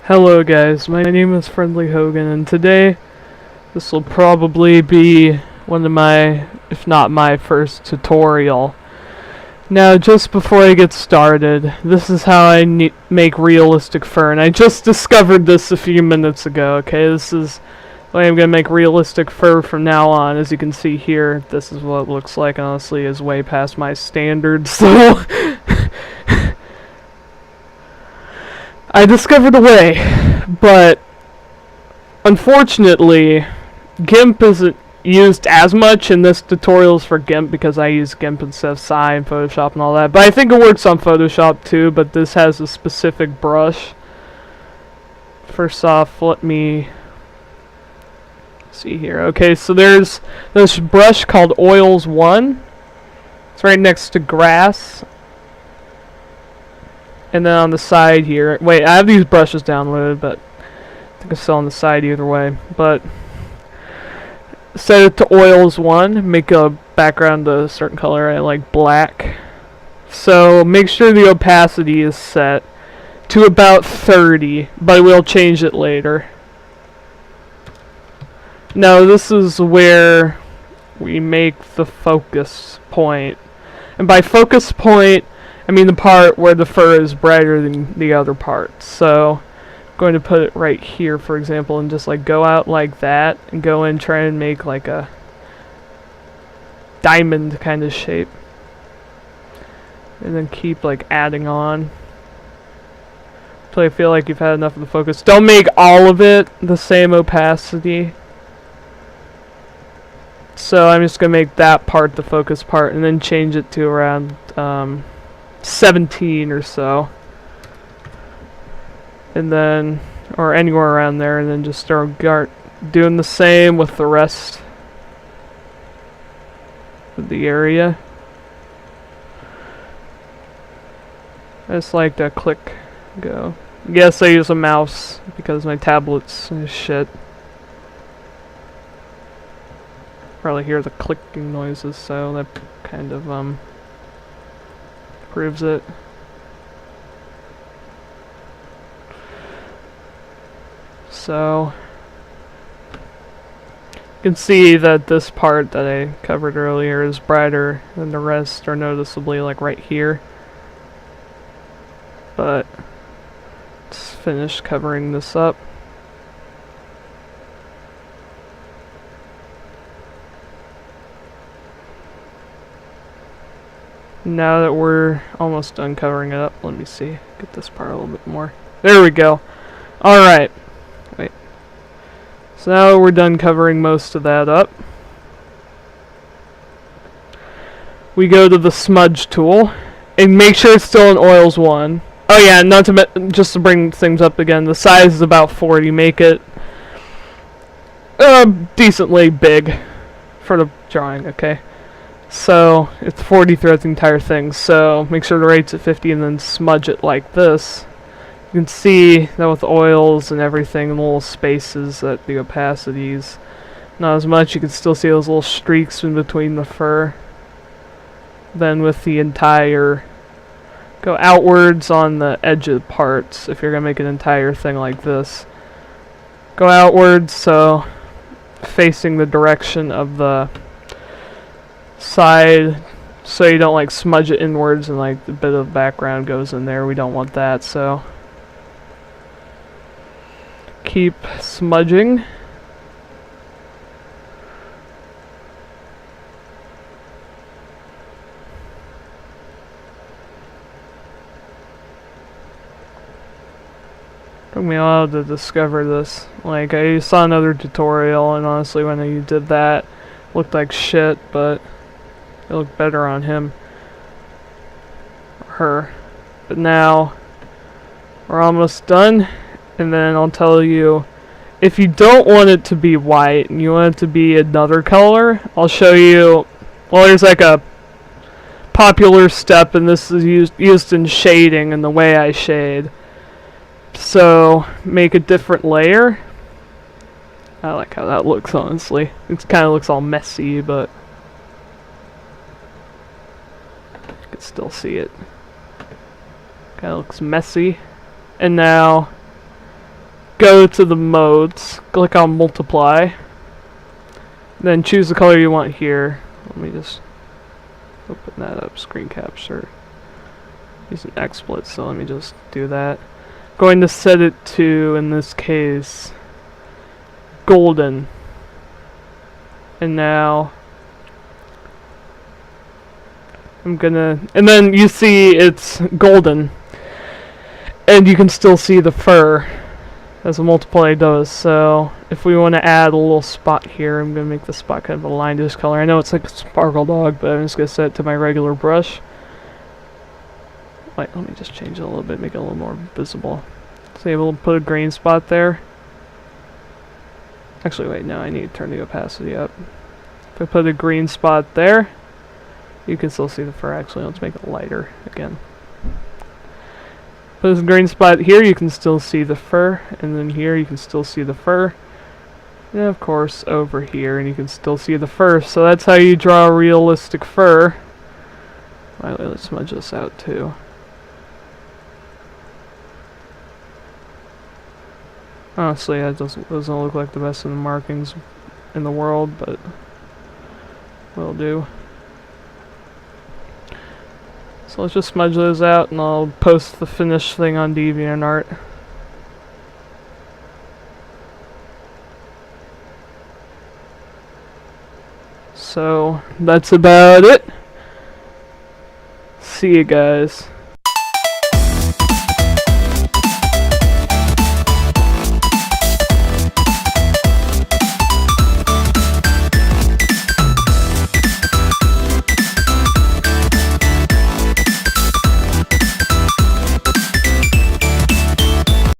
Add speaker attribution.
Speaker 1: Hello guys, my name is Friendly Hogan, and today this will probably be one of my, if not my first tutorial. Now just before I get started, this is how I make realistic fur, and I just discovered this a few minutes ago, okay? This is the way I'm going to make realistic fur from now on. As you can see here, this is what it looks like. Honestly, is way past my standards, so I discovered a way, but unfortunately GIMP isn't used as much in this tutorials for GIMP because I use GIMP instead of Sci and Photoshop and all that, but I think it works on Photoshop too, but this has a specific brush. First off, let me see here. Okay, so there's this brush called Oils 1. It's right next to grass. And then on the side here, wait, I have these brushes downloaded, but I think it's still on the side either way. But set it to Oils 1, make a background a certain color. I like black. So make sure the opacity is set to about 30, but we'll change it later. Now this is where we make the focus point. And by focus point, I mean the part where the fur is brighter than the other parts. So I'm going to put it right here, for example, and just like go out like that and go in, try and make like a diamond kind of shape. And then keep like adding on until I feel like you've had enough of the focus. Don't make all of it the same opacity. So I'm just going to make that part the focus part and then change it to around 17 or so, and then, or anywhere around there, and then just start doing the same with the rest of the area. I just like to click, go. Yes, I use a mouse because my tablet's shit. Probably hear the clicking noises, so that kind of proves it. So you can see that this part that I covered earlier is brighter than the rest, or noticeably like right here. But let's finish covering this up. Now that we're almost done covering it up, let me see, get this part a little bit more. There we go. Alright. Wait. So now we're done covering most of that up. We go to the Smudge Tool, and make sure it's still in Oils 1. Oh yeah, not to just to bring things up again, the size is about 40. Make it decently big for the drawing, okay? So it's 40 throughout the entire thing, so make sure the rate's at 50 and then smudge it like this. You can see that with oils and everything, and little spaces, that the opacities not as much. You can still see those little streaks in between the fur. Then with the entire, go outwards on the edge of the parts if you're going to make an entire thing like this. Go outwards, so facing the direction of the side, so you don't like smudge it inwards and like the bit of background goes in there. We don't want that, so keep smudging. Took me a while to discover this. Like, I saw another tutorial, and honestly when I did that, it looked like shit, but it looked better on him or her. But now we're almost done, and then I'll tell you, if you don't want it to be white and you want it to be another color, I'll show you. Well, there's like a popular step, and this is used in shading and the way I shade. So make a different layer. I like how that looks, honestly. It kind of looks all messy, but you can still see it. Kind of looks messy. And now go to the modes, click on multiply, then choose the color you want here. Let me just open that up, screen capture. Use an XSplit, so let me just do that. Going to set it to, in this case, golden. And now I'm gonna, and then you see it's golden, and you can still see the fur as a multiply does. So if we want to add a little spot here, I'm gonna make the spot kind of a line dish color. I know it's like a sparkle dog, but I'm just gonna set it to my regular brush. Wait, let me just change it a little bit, make it a little more visible. So able to put a green spot there. Actually, wait, no, I need to turn the opacity up. If I put a green spot there, you can still see the fur. Actually, let's make it lighter again. Put a green spot here, you can still see the fur, and then here you can still see the fur. And of course, over here, and you can still see the fur. So that's how you draw a realistic fur. Wait, let's smudge this out too. Honestly, that doesn't look like the best of the markings in the world, but will do. So let's just smudge those out, and I'll post the finished thing on DeviantArt. So that's about it. See you guys.